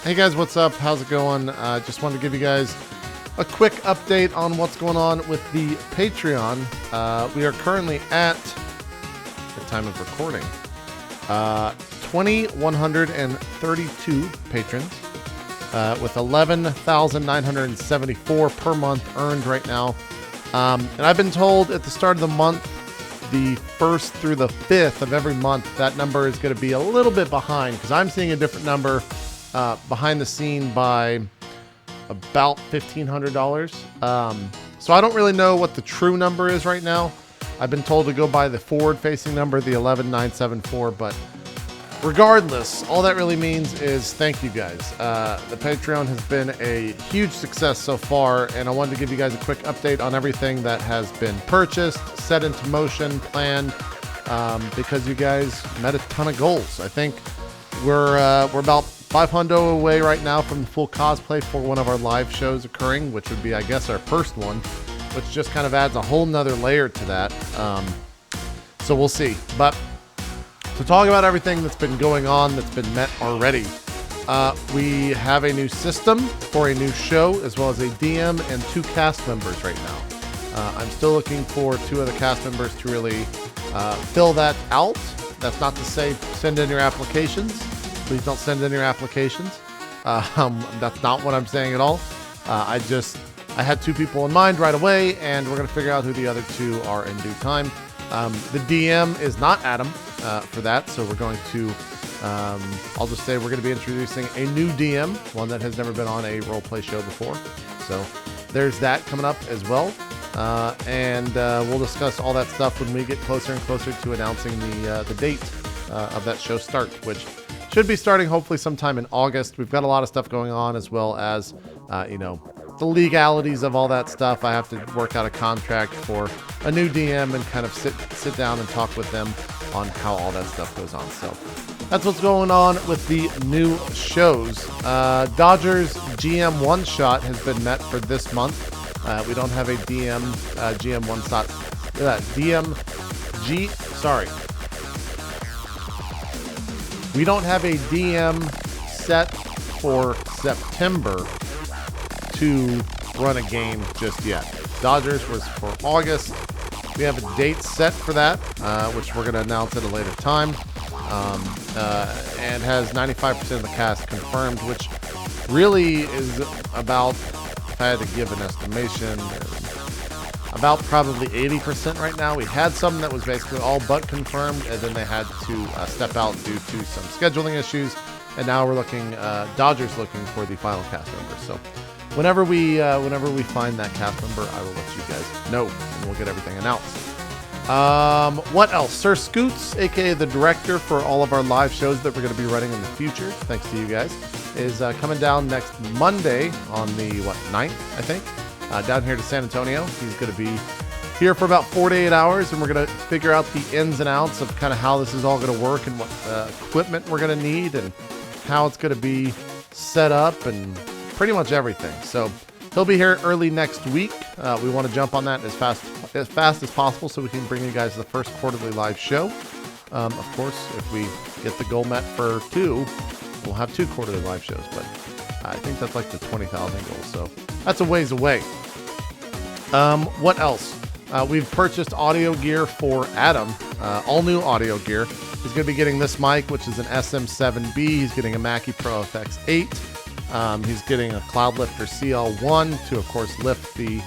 Hey guys, what's up? How's it going? Just wanted to give you guys a quick update on what's going on with the Patreon. We are currently at the time of recording 2,132 patrons with 11,974 per month earned right now. And I've been told at the start of the month, the 1st through the 5th of every month, that number is going to be a little bit behind because I'm seeing a different number behind the scene by about $1,500. So I don't really know what the true number is right now. I've been told to go by the forward-facing number, the 11,974, but regardless, all that really means is thank you guys. The Patreon has been a huge success so far, and I wanted to give you guys a quick update on everything that has been purchased, set into motion, planned, because you guys met a ton of goals. I think we're about $500 away right now from the full cosplay for one of our live shows occurring, which would be, I guess, our first one, which just kind of adds a whole nother layer to that. So we'll see. But to talk about everything that's been going on that's been met already, we have a new system for a new show, as well as a DM and 2 cast members right now. I'm still looking for 2 other cast members to really fill that out. That's not to say send in your applications. Please don't send in your applications. That's not what I'm saying at all. I had 2 people in mind right away, and we're going to figure out who the other 2 are in due time. The DM is not Adam for that, so we're going to, I'll just say we're going to be introducing a new DM, one that has never been on a roleplay show before. So there's that coming up as well. And we'll discuss all that stuff when we get closer and closer to announcing the date of that show start, which should be starting hopefully sometime in August. We've got a lot of stuff going on, as well as, the legalities of all that stuff. I have to work out a contract for a new DM and kind of sit down and talk with them on how all that stuff goes on. So that's what's going on with the new shows. Dodgers GM one shot has been met for this month. We don't have a GM one shot. We don't have a DM set for September to run a game just yet. Dodgers was for August. We have a date set for that, which we're going to announce at a later time, and has 95% of the cast confirmed, which really is about, if I had to give an estimation, about probably 80% right now. We had some that was basically all but confirmed, and then they had to step out due to some scheduling issues, and now we're looking, Dodgers looking for the final cast member. So whenever we find that cast member, I will let you guys know, and we'll get everything announced. What else? Sir Scoots, aka the director for all of our live shows that we're going to be running in the future, thanks to you guys, is coming down next Monday on the 9th, I think, down here to San Antonio. He's going to be here for about 4 to 8 hours, and we're going to figure out the ins and outs of kind of how this is all going to work and what equipment we're going to need and how it's going to be set up and pretty much everything. So he'll be here early next week. We want to jump on that as fast as possible so we can bring you guys the first quarterly live show. Of course, if we get the goal met for 2, we'll have 2 quarterly live shows, but I think that's like the 20,000 goal, so that's a ways away. What else? We've purchased audio gear for Adam, all new audio gear. He's going to be getting this mic, which is an SM7B. He's getting a Mackie Pro FX8. He's getting a Cloudlifter CL1 to, of course, lift the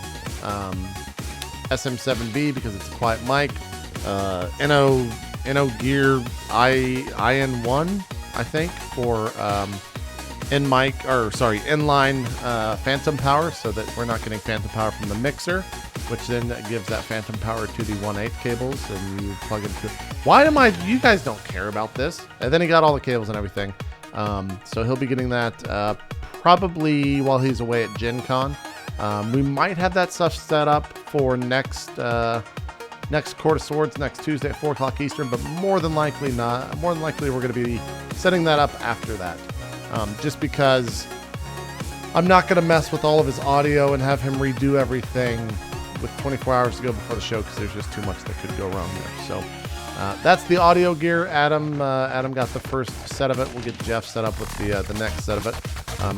SM7B because it's a quiet mic. Inno Gear IN1, I think, for inline phantom power, so that we're not getting phantom power from the mixer, which then gives that phantom power to the 1/8 cables, and you plug into. You guys don't care about this. And then he got all the cables and everything. So he'll be getting that probably while he's away at Gen Con. We might have that stuff set up for next Court of Swords next Tuesday at 4 o'clock Eastern, but more than likely not. More than likely we're going to be setting that up after that. Just because I'm not going to mess with all of his audio and have him redo everything with 24 hours to go before the show, because there's just too much that could go wrong there. So That's the audio gear. Adam got the first set of it. We'll get Jeff set up with the next set of it.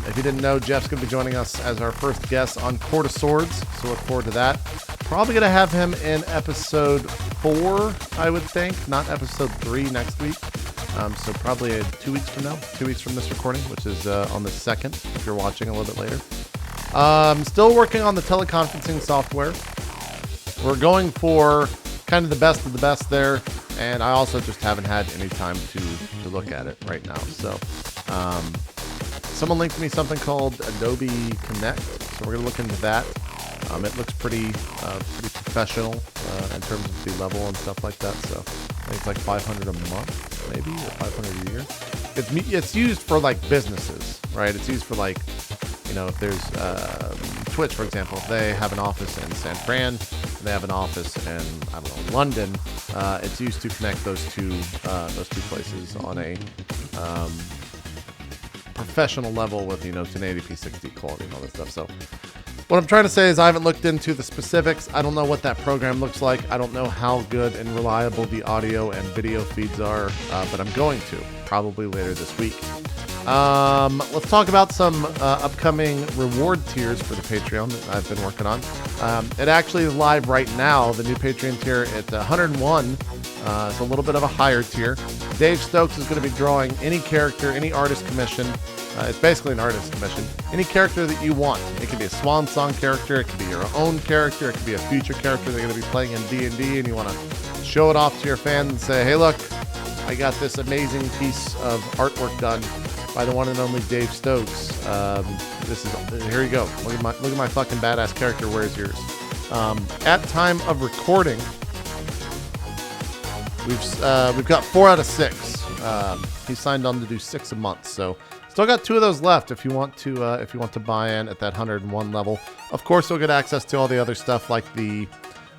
If you didn't know, Jeff's going to be joining us as our first guest on Court of Swords, so look forward to that. Probably going to have him in episode 4, I would think, not episode 3 next week. So probably 2 weeks from now, 2 weeks from this recording, which is on the 2nd, if you're watching a little bit later. Still working on the teleconferencing software. We're going for kind of the best there, and I also just haven't had any time to look at it right now. So someone linked me something called Adobe Connect, so we're going to look into that. It looks pretty professional in terms of the level and stuff like that. So I think it's like $500 a month, maybe, or $500 a year. It's used for like businesses, right? It's used for like, you know, if there's Twitch, for example, if they have an office in San Fran, they have an office in, I don't know, London. It's used to connect those two places on a professional level with, you know, 1080p 60 quality and all that stuff. So what I'm trying to say is I haven't looked into the specifics. I don't know what that program looks like. I don't know how good and reliable the audio and video feeds are, but I'm going to probably later this week. Let's talk about some upcoming reward tiers for the Patreon that I've been working on. It actually is live right now, the new Patreon tier at 101. It's a little bit of a higher tier. Dave Stokes is going to be drawing any character, any artist commission. It's basically an artist commission. Any character that you want. It could be a Swan Song character. It could be your own character. It could be a future character they're going to be playing in D&D, and you want to show it off to your fans and say, hey, look, I got this amazing piece of artwork done by the one and only Dave Stokes. Here you go. Look at my fucking badass character. Where's yours? At time of recording, we've got 4 out of 6. He signed on to do 6 a month, so still got 2 of those left if you want to buy in at that 101 level. Of course, you'll get access to all the other stuff like the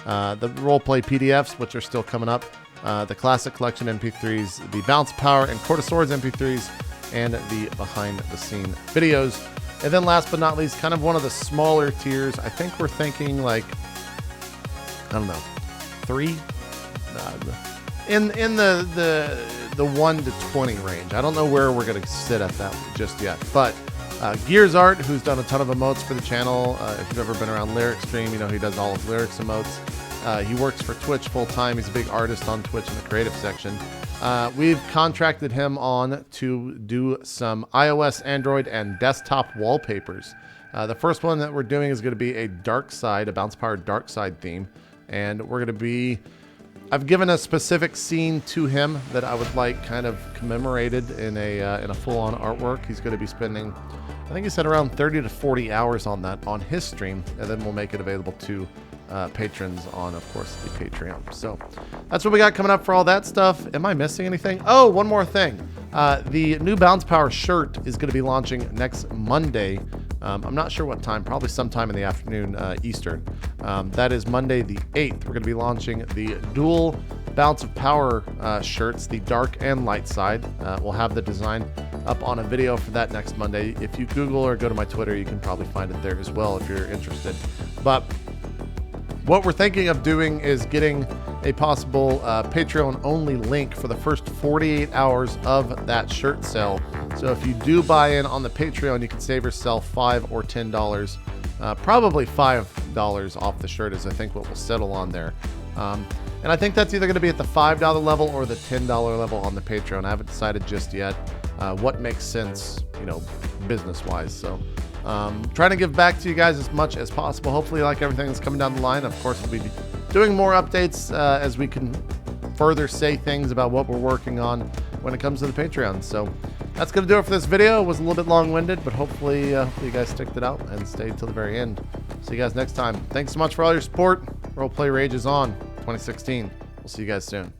RollPlay PDFs, which are still coming up, the Classic Collection MP3s, the Bounce Power and Court of Swords MP3s, and the behind-the-scene videos. And then last but not least, kind of one of the smaller tiers. I think we're thinking like, I don't know, 3? In the 1 to 20 range. I don't know where we're going to sit at that just yet. But Gears Art, who's done a ton of emotes for the channel. If you've ever been around Lyric Stream, you know he does all of Lyrics emotes. He works for Twitch full-time. He's a big artist on Twitch in the creative section. We've contracted him on to do some iOS, Android, and desktop wallpapers. The first one that we're doing is going to be a dark side, a bounce powered dark side theme. And we're going to be... I've given a specific scene to him that I would like kind of commemorated in a full-on artwork. He's going to be spending, I think he said around 30 to 40 hours on that on his stream, and then we'll make it available to patrons on, of course, the Patreon. So that's what we got coming up for all that stuff. Am I missing anything? Oh, one more thing. The new Bounce Power shirt is going to be launching next Monday. I'm not sure what time, probably sometime in the afternoon Eastern. That is Monday the 8th. We're going to be launching the dual Bounce of Power shirts, the dark and light side. We'll have the design up on a video for that next Monday. If you Google or go to my Twitter, you can probably find it there as well if you're interested. But what we're thinking of doing is getting a possible Patreon-only link for the first 48 hours of that shirt sale. So if you do buy in on the Patreon, you can save yourself $5 or $10. Probably $5 off the shirt is, I think, what we'll settle on there. And I think that's either going to be at the $5 level or the $10 level on the Patreon. I haven't decided just yet what makes sense, you know, business-wise. So trying to give back to you guys as much as possible. Hopefully you like everything that's coming down the line. Of course, we'll be doing more updates as we can further say things about what we're working on when it comes to the Patreon. So that's going to do it for this video. It was a little bit long-winded, but hopefully you guys sticked it out and stayed till the very end. See you guys next time. Thanks so much for all your support. RollPlay Rage is on 2016. We'll see you guys soon.